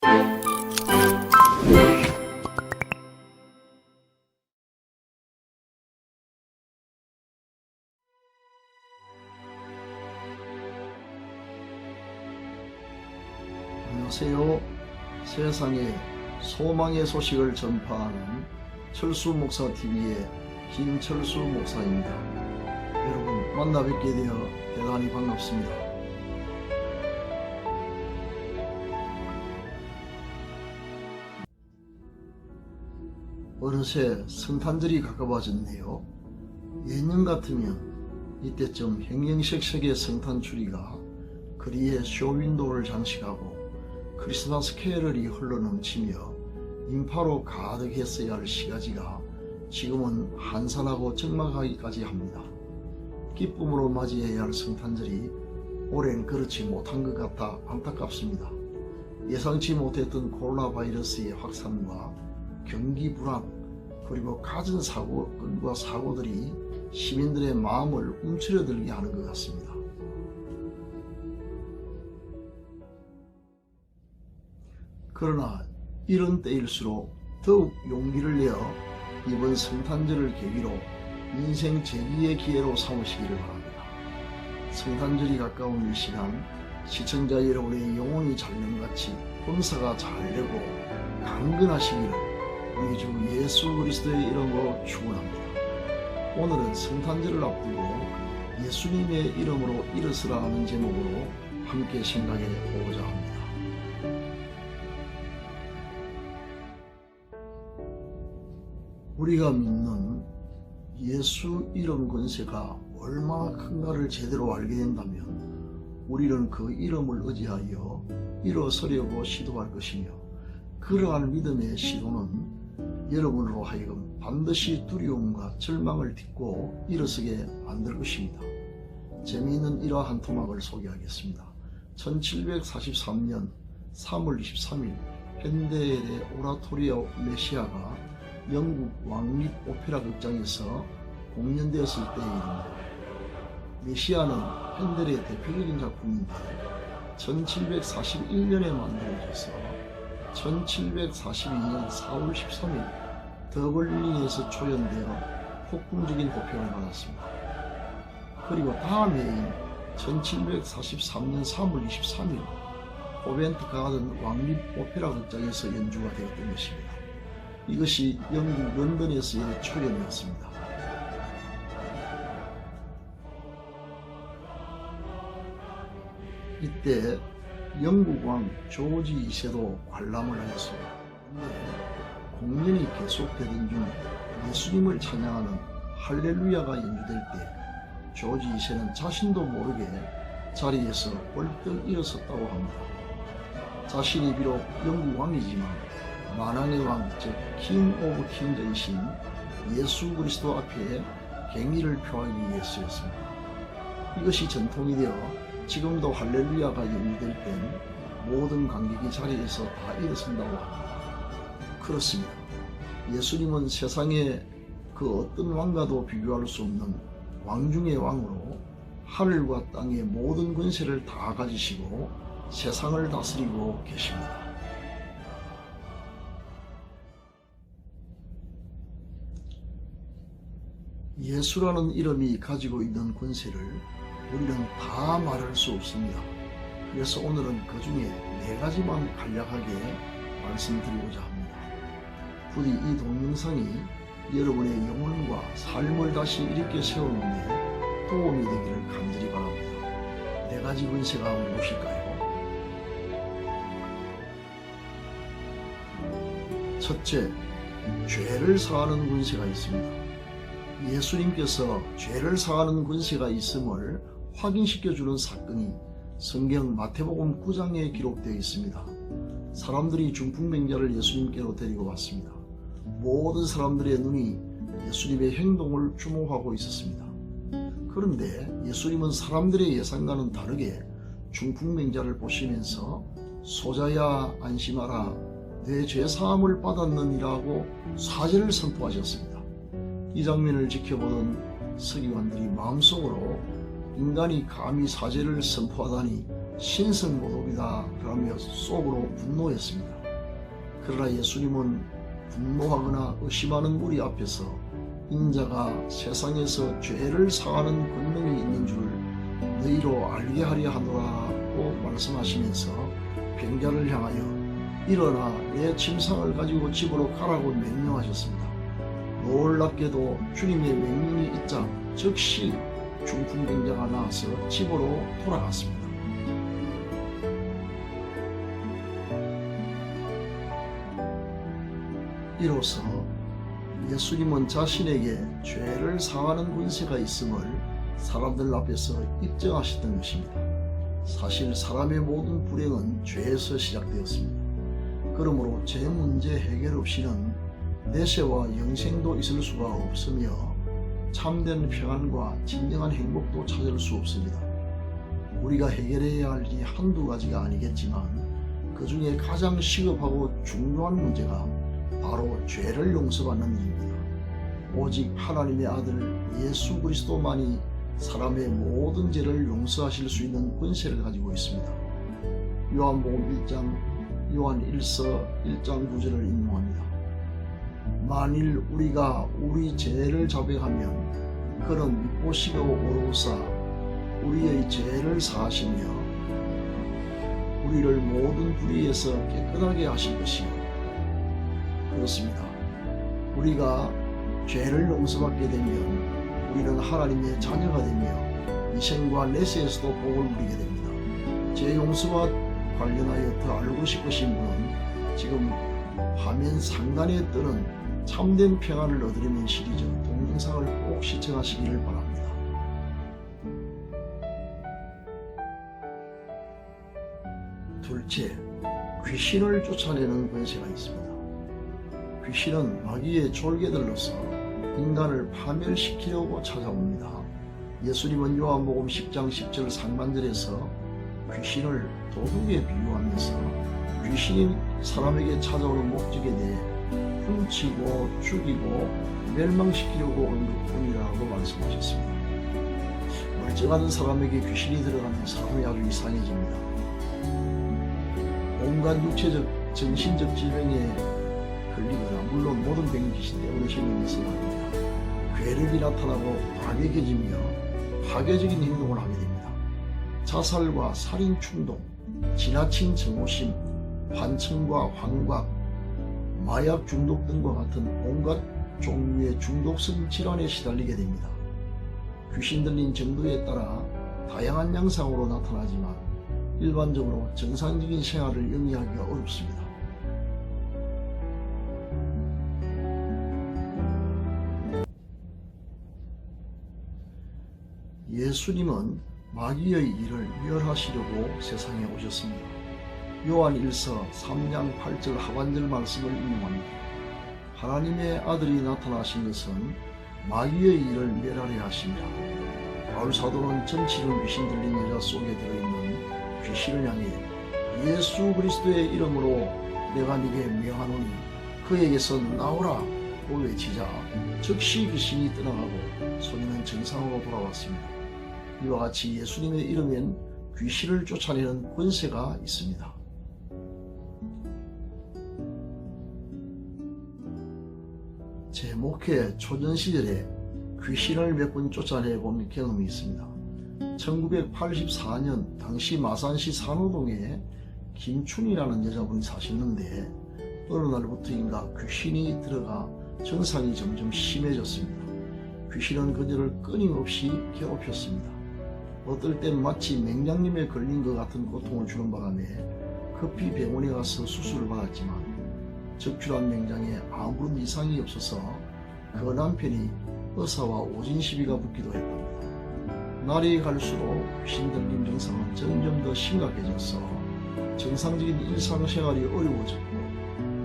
안녕하세요. 세상에 소망의 소식을 전파하는 철수 목사 TV의 김철수 목사입니다. 여러분 만나 뵙게 되어 대단히 반갑습니다. 어느새 성탄절이 가까워졌네요. 예년 같으면 이때쯤 행영색색의 성탄 추리가 거리에 쇼윈도를 장식하고 크리스마스 캐럴이 흘러넘치며 인파로 가득했어야 할 시가지가 지금은 한산하고 적막하기까지 합니다. 기쁨으로 맞이해야 할 성탄절이 올해는 그렇지 못한 것 같아 안타깝습니다. 예상치 못했던 코로나 바이러스의 확산과 경기 불안 그리고 갖은 사고들과 사고들이 시민들의 마음을 움츠러들게 하는 것 같습니다. 그러나 이런 때일수록 더욱 용기를 내어 이번 성탄절을 계기로 인생 재기의 기회로 삼으시기를 바랍니다. 성탄절이 가까운 이 시간 시청자 여러분의 영혼이 잘념같이 범사가 잘되고 강건하시기를 우리 주 예수 그리스도의 이름으로 축원합니다. 오늘은 성탄절을 앞두고 예수님의 이름으로 일어서라 하는 제목으로 함께 생각해 보고자 합니다. 우리가 믿는 예수 이름 권세가 얼마나 큰가를 제대로 알게 된다면 우리는 그 이름을 의지하여 일어서려고 시도할 것이며, 그러한 믿음의 시도는 여러분으로 하여금 반드시 두려움과 절망을 딛고 일어서게 만들 것입니다. 재미있는 일화 한 토막을 소개하겠습니다. 1743년 3월 23일 헨델의 오라토리오 메시아가 영국 왕립 오페라 극장에서 공연되었을 때의 일입니다. 메시아는 헨델의 대표적인 작품인데 1741년에 만들어져서 1742년 4월 13일 더블린에서 초연되어 폭풍적인 호평을 받았습니다. 그리고 다음 해인 1743년 3월 23일 코벤트 가든 왕립 오페라 극장에서 연주가 되었던 것입니다. 이것이 영국 런던에서의 초연이었습니다. 이때 영국 왕 조지 2세도 관람을 하였습니다. 공연이 계속되던 중 예수님을 찬양하는 할렐루야가 연주될 때 조지 2세는 자신도 모르게 자리에서 벌떡 일어섰다고 합니다. 자신이 비록 영국 왕이지만 만왕의 왕, 즉 킹 오브 킹이신 예수 그리스도 앞에 경의를 표하기 위해서였습니다. 이것이 전통이 되어 지금도 할렐루야가 연주될 땐 모든 관객이 자리에서 다 일어선다고 합니다. 그렇습니다. 예수님은 세상의 그 어떤 왕과도 비교할 수 없는 왕 중의 왕으로 하늘과 땅의 모든 권세를 다 가지시고 세상을 다스리고 계십니다. 예수라는 이름이 가지고 있는 권세를 우리는 다 말할 수 없습니다. 그래서 오늘은 그 중에 4가지만 간략하게 말씀드리고자 합니다. 부디 이 동영상이 여러분의 영혼과 삶을 다시 일으켜 세우는 데 도움이 되기를 간절히 바랍니다. 4가지 권세가 무엇일까요? 첫째, 죄를 사하는 권세가 있습니다. 예수님께서 죄를 사하는 권세가 있음을 확인시켜주는 사건이 성경 마태복음 9장에 기록되어 있습니다. 사람들이 중풍병자를 예수님께로 데리고 왔습니다. 모든 사람들의 눈이 예수님의 행동을 주목하고 있었습니다. 그런데 예수님은 사람들의 예상과는 다르게 중풍병자를 보시면서 소자야 안심하라, 내 죄사함을 받았느니라고 사죄를 선포하셨습니다. 이 장면을 지켜보던 서기관들이 마음속으로 인간이 감히 사죄를 선포하다니 신성모독이다 그러며 속으로 분노했습니다. 그러나 예수님은 분노하거나 의심하는 무리 앞에서 인자가 세상에서 죄를 사하는 권능이 있는 줄 너희로 알게 하려 하노라고 말씀하시면서 병자를 향하여 일어나 내 침상을 가지고 집으로 가라고 명령하셨습니다. 놀랍게도 주님의 명령이 있자 즉시 중풍병자가 나와서 집으로 돌아갔습니다. 이로써 예수님은 자신에게 죄를 사하는 권세가 있음을 사람들 앞에서 입증하셨던 것입니다. 사실 사람의 모든 불행은 죄에서 시작되었습니다. 그러므로 죄 문제 해결 없이는 내세와 영생도 있을 수가 없으며 참된 평안과 진정한 행복도 찾을 수 없습니다. 우리가 해결해야 할 일이 한두 가지가 아니겠지만 그 중에 가장 시급하고 중요한 문제가 바로 죄를 용서받는 일입니다. 오직 하나님의 아들 예수 그리스도만이 사람의 모든 죄를 용서하실 수 있는 권세를 가지고 있습니다. 요한복음 1장 요한 1서 1장 9절을 인용합니다. 만일 우리가 우리 죄를 자백하면 그는 믿보시고 오로사 우리의 죄를 사하시며 우리를 모든 불의에서 깨끗하게 하실 것이요. 그렇습니다. 우리가 죄를 용서받게 되면 우리는 하나님의 자녀가 되며 이생과 내세에서도 복을 누리게 됩니다. 죄 용서와 관련하여 더 알고 싶으신 분은 지금 화면 상단에 뜨는 참된 평안을 얻으려면 시리즈 동영상을 꼭 시청하시기를 바랍니다. 둘째, 귀신을 쫓아내는 권세가 있습니다. 귀신은 마귀의 졸개들로서 인간을 파멸시키려고 찾아옵니다. 예수님은 요한복음 10장 10절 상반절에서 귀신을 도둑에 비유하면서 귀신이 사람에게 찾아오는 목적에 대해 훔치고 죽이고 멸망시키려고 오는 것뿐이라고 말씀하셨습니다. 멀쩡한 사람에게 귀신이 들어가면 사람이 아주 이상해집니다. 온갖 육체적, 정신적 질병에 걸리거나 물론 모든 병이 귀신 때문에 생기는 것은 아닙니다. 괴력이 나타나고 과격해지며 파괴적인 행동을 하게 됩니다. 자살과 살인 충동, 지나친 증오심, 환청과 환각, 마약 중독 등과 같은 온갖 종류의 중독성 질환에 시달리게 됩니다. 귀신 들린 정도에 따라 다양한 양상으로 나타나지만 일반적으로 정상적인 생활을 영위하기가 어렵습니다. 예수님은 마귀의 일을 멸하시려고 세상에 오셨습니다. 요한 1서 3장 8절 하반절 말씀을 인용합니다. 하나님의 아들이 나타나신 것은 마귀의 일을 멸하려 하십니다. 바울 사도는 전치는 귀신 들린 여자 속에 들어있는 귀신을 향해 예수 그리스도의 이름으로 내가 네게 명하노니 그에게서 나오라 고 외치자 즉시 귀신이 떠나가고 소년은 정상으로 돌아왔습니다. 이와 같이 예수님의 이름엔 귀신을 쫓아내는 권세가 있습니다. 제 목회 초전 시절에 귀신을 몇 번 쫓아내본 경험이 있습니다. 1984년 당시 마산시 산호동에 김춘이라는 여자분이 사셨는데 어느 날부터인가 귀신이 들어가 증상이 점점 심해졌습니다. 귀신은 그녀를 끊임없이 괴롭혔습니다. 어떨 땐 마치 맹장님에 걸린 것 같은 고통을 주는 바람에 급히 병원에 가서 수술을 받았지만 적출한 맹장에 아무런 이상이 없어서 그 남편이 의사와 오진 시비가 붙기도 했답니다. 날이 갈수록 귀신 들린 증상은 점점 더 심각해져서 정상적인 일상생활이 어려워졌고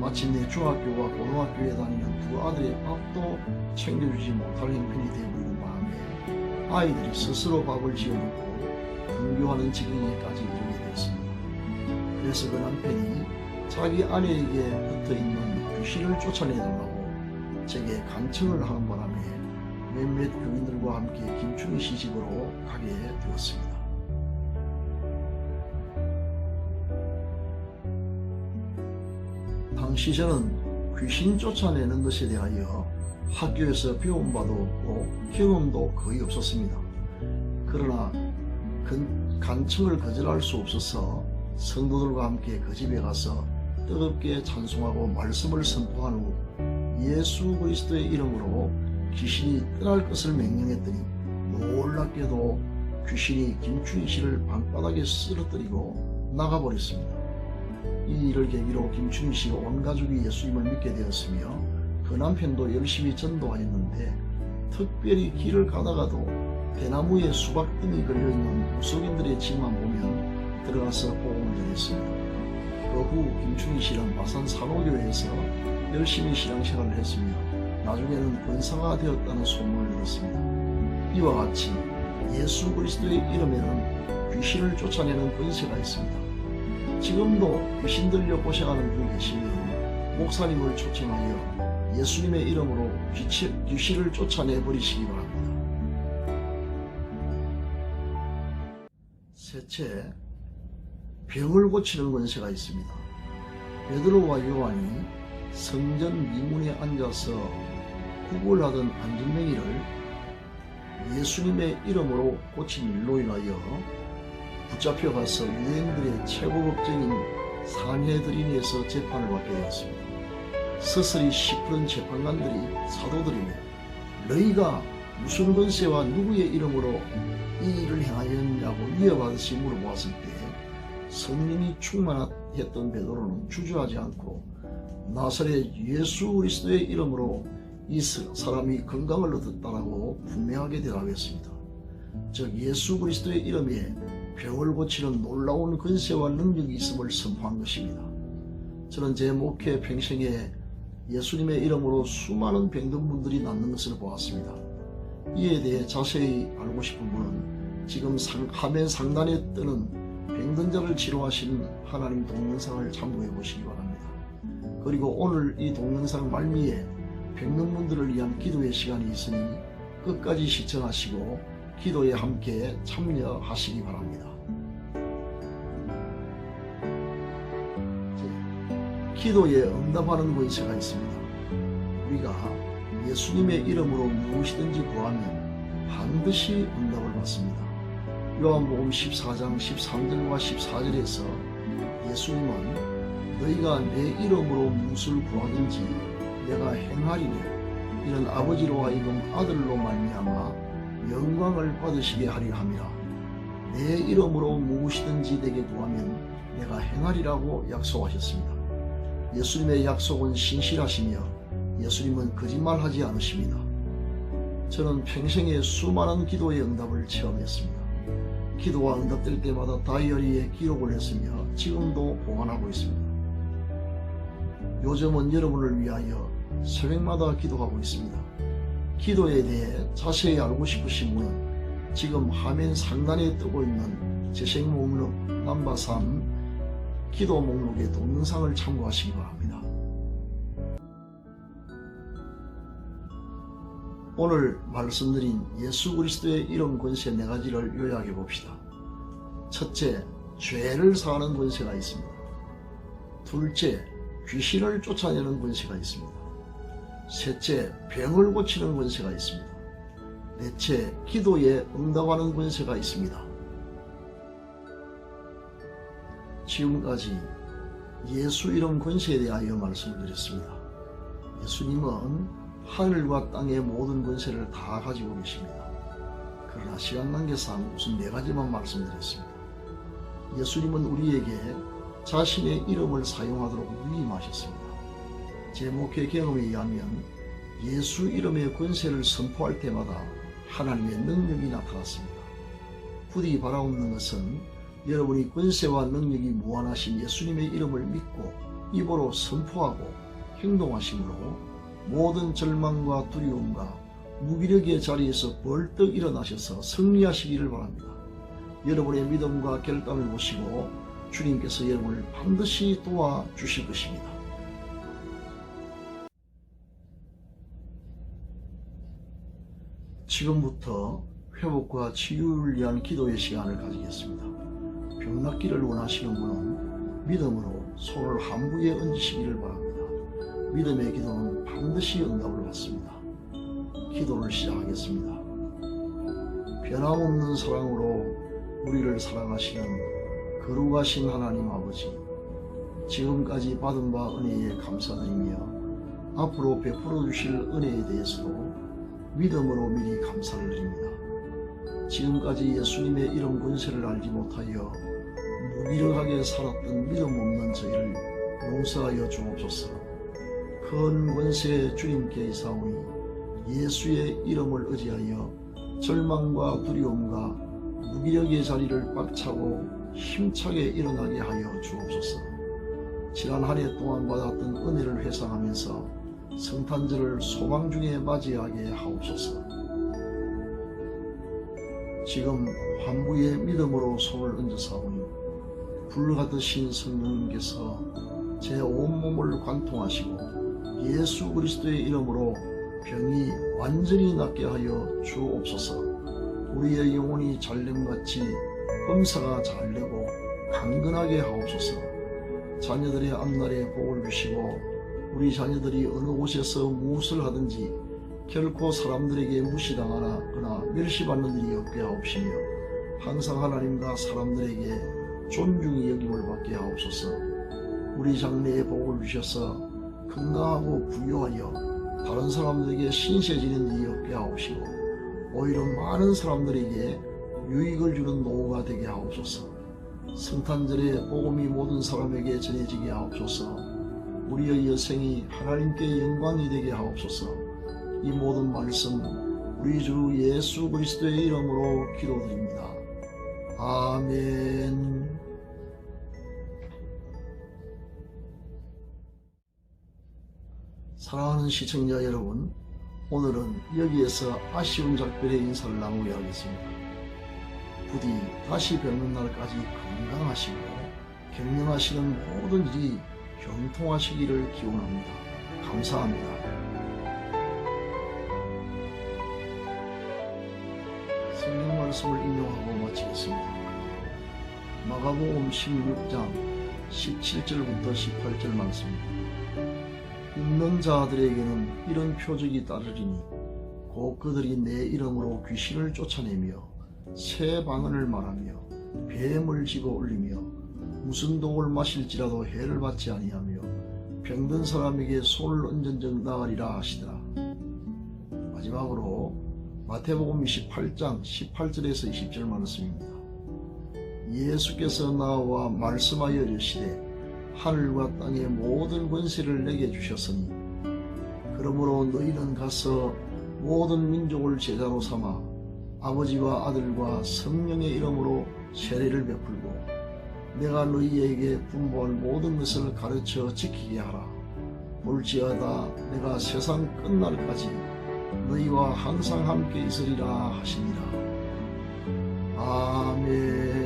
마침내 중학교와 고등학교에 다니는 두 아들의 밥도 챙겨주지 못할 형편이 되어버리는 바람에 아이들이 스스로 밥을 지어먹고 등교하는 지경에까지 이르게 되었습니다. 그래서 그 남편이 자기 아내에게 붙어있는 귀신을 쫓아내달라고 제게 간청을 하는 바람에 몇몇 교인들과 함께 김춘희 씨 집으로 가게 되었습니다. 당시 저는 귀신 쫓아내는 것에 대하여 학교에서 배운 바도 없고 경험도 거의 없었습니다. 그러나 간청을 거절할 수 없어서 성도들과 함께 그 집에 가서 뜨겁게 찬송하고 말씀을 선포한 후 예수 그리스도의 이름으로 귀신이 떠날 것을 명령했더니 놀랍게도 귀신이 김충희 씨를 방바닥에 쓰러뜨리고 나가버렸습니다. 이 일을 계기로 김충희 씨가 온 가족이 예수님을 믿게 되었으며 그 남편도 열심히 전도하였는데 특별히 길을 가다가도 대나무에 수박등이 걸려있는 무속인들의 집만 보면 들어가서 복음을 전했습니다. 그 후 김충희 씨는 마산 산호교회에서 열심히 신앙생활을 했으며 나중에는 권사가 되었다는 소문을 들었습니다. 이와 같이 예수 그리스도의 이름에는 귀신을 쫓아내는 권세가 있습니다. 지금도 귀신 들려 고생하는 분 계시면 목사님을 초청하여 예수님의 이름으로 귀신을 쫓아내버리시기 바랍니다. 셋째, 병을 고치는 권세가 있습니다. 베드로와 요한이 성전 미문에 앉아서 구걸하던 안전뱅이를 예수님의 이름으로 고친 일로 인하여 붙잡혀가서 유대인들의 최고법정인 산헤드린에서 재판을 받게 되었습니다. 서슬이 시푸른 재판관들이 사도들에게 너희가 무슨 권세와 누구의 이름으로 이 일을 행하였냐고 위협하듯이 물어보았을 때 성령이 충만했던 베드로는 주저하지 않고 나사렛 예수 그리스도의 이름으로 이 사람이 건강을 얻었다라고 분명하게 대답했습니다. 즉 예수 그리스도의 이름에 병을 고치는 놀라운 권세와 능력이 있음을 선포한 것입니다. 저는 제 목회 평생에 예수님의 이름으로 수많은 병든 분들이 낫는 것을 보았습니다. 이에 대해 자세히 알고 싶은 분은 지금 화면 상단에 뜨는 병든 자를 치료하시는 하나님 동영상을 참고해 보시기 바랍니다. 그리고 오늘 이 동영상 말미에 병든 분들을 위한 기도의 시간이 있으니 끝까지 시청하시고 기도에 함께 참여하시기 바랍니다. 기도에 응답하는 권세가 있습니다. 우리가 예수님의 이름으로 무엇이든지 구하면 반드시 응답을 받습니다. 요한복음 14장 13절과 14절에서 예수님은 너희가 내 이름으로 무엇을 구하든지 내가 행하리니 이는 아버지로 하여금 아들로 말미암아 영광을 받으시게 하리라 함이라. 내 이름으로 무엇이든지 내게 구하면 내가 행하리라고 약속하셨습니다. 예수님의 약속은 신실하시며 예수님은 거짓말하지 않으십니다. 저는 평생에 수많은 기도의 응답을 체험했습니다. 기도가 응답될 때마다 다이어리에 기록을 했으며 지금도 보관하고 있습니다. 요즘은 여러분을 위하여 새벽마다 기도하고 있습니다. 기도에 대해 자세히 알고 싶으신 분은 지금 화면 상단에 뜨고 있는 재생 목록 넘버 3 기도 목록의 동영상을 참고하시기 바랍니다. 오늘 말씀드린 예수 그리스도의 이름 권세 4가지를 요약해 봅시다. 첫째, 죄를 사하는 권세가 있습니다. 둘째, 귀신을 쫓아내는 권세가 있습니다. 셋째, 병을 고치는 권세가 있습니다. 넷째, 기도에 응답하는 권세가 있습니다. 지금까지 예수 이름 권세에 대하여 말씀을 드렸습니다. 예수님은 하늘과 땅의 모든 권세를 다 가지고 계십니다. 그러나 시간 관계상 우선 4가지만 말씀드렸습니다. 예수님은 우리에게 자신의 이름을 사용하도록 위임하셨습니다. 제 목회 경험에 의하면 예수 이름의 권세를 선포할 때마다 하나님의 능력이 나타났습니다. 부디 바라옵는 것은 여러분이 권세와 능력이 무한하신 예수님의 이름을 믿고 입으로 선포하고 행동하심으로 모든 절망과 두려움과 무기력의 자리에서 벌떡 일어나셔서 승리하시기를 바랍니다. 여러분의 믿음과 결단을 보시고 주님께서 여러분을 반드시 도와주실 것입니다. 지금부터 회복과 치유를 위한 기도의 시간을 가지겠습니다. 병 낫기를 원하시는 분은 믿음으로 손을 한부에 얹으시기를 바랍니다. 믿음의 기도는 반드시 응답을 받습니다. 기도를 시작하겠습니다. 변함없는 사랑으로 우리를 사랑하시는 거룩하신 하나님 아버지, 지금까지 받은 바 은혜에 감사드리며 앞으로 베풀어 주실 은혜에 대해서도 믿음으로 미리 감사를 드립니다. 지금까지 예수님의 이런 권세를 알지 못하여 무기력하게 살았던 믿음 없는 저희를 용서하여 주옵소서. 큰 권세의 주님께 이사오니 예수의 이름을 의지하여 절망과 두려움과 무기력의 자리를 꽉차고 힘차게 일어나게 하여 주옵소서. 지난 한 해 동안 받았던 은혜를 회상하면서 성탄절을 소망 중에 맞이하게 하옵소서. 지금 환부의 믿음으로 손을 얹어사오니 불가드신 성령님께서 제 온몸을 관통하시고 예수 그리스도의 이름으로 병이 완전히 낫게 하여 주옵소서. 우리의 영혼이 잘됨같이 범사가 잘되고 강건하게 하옵소서. 자녀들의 앞날에 복을 주시고 우리 자녀들이 어느 곳에서 무엇을 하든지 결코 사람들에게 무시당하거나 멸시받는 일이 없게 하옵시며 항상 하나님과 사람들에게 존중의 여김을 받게 하옵소서. 우리 장래에 복을 주셔서 건강하고 부유하여 다른 사람들에게 신세지는 일이 없게 하옵시고 오히려 많은 사람들에게 유익을 주는 노후가 되게 하옵소서. 성탄절에 복음이 모든 사람에게 전해지게 하옵소서. 우리의 여생이 하나님께 영광이 되게 하옵소서. 이 모든 말씀 우리 주 예수 그리스도의 이름으로 기도드립니다. 아멘. 사랑하는 시청자 여러분, 오늘은 여기에서 아쉬운 작별의 인사를 나누게 하겠습니다. 부디 다시 뵙는 날까지 건강하시고 격려하시는 모든 일이 형통하시기를 기원합니다. 감사합니다. 성경 말씀을 인용하고 마치겠습니다. 마가복음 16장 17절부터 18절 말씀입니다. 읽는 자들에게는 이런 표적이 따르리니 곧 그들이 내 이름으로 귀신을 쫓아내며 새 방언을 말하며 뱀을 집어 올리며 무슨 독을 마실지라도 해를 받지 아니하며 병든 사람에게 손을 얹은 적 나으리라 하시더라. 마지막으로 마태복음 28장 18절에서 20절 말씀입니다. 예수께서 나와 말씀하여 이르시되 하늘과 땅의 모든 권세를 내게 주셨으니 그러므로 너희는 가서 모든 민족을 제자로 삼아 아버지와 아들과 성령의 이름으로 세례를 베풀고 내가 너희에게 분부한 모든 것을 가르쳐 지키게 하라. 볼지어다 내가 세상 끝날까지 너희와 항상 함께 있으리라 하시니라. 아멘.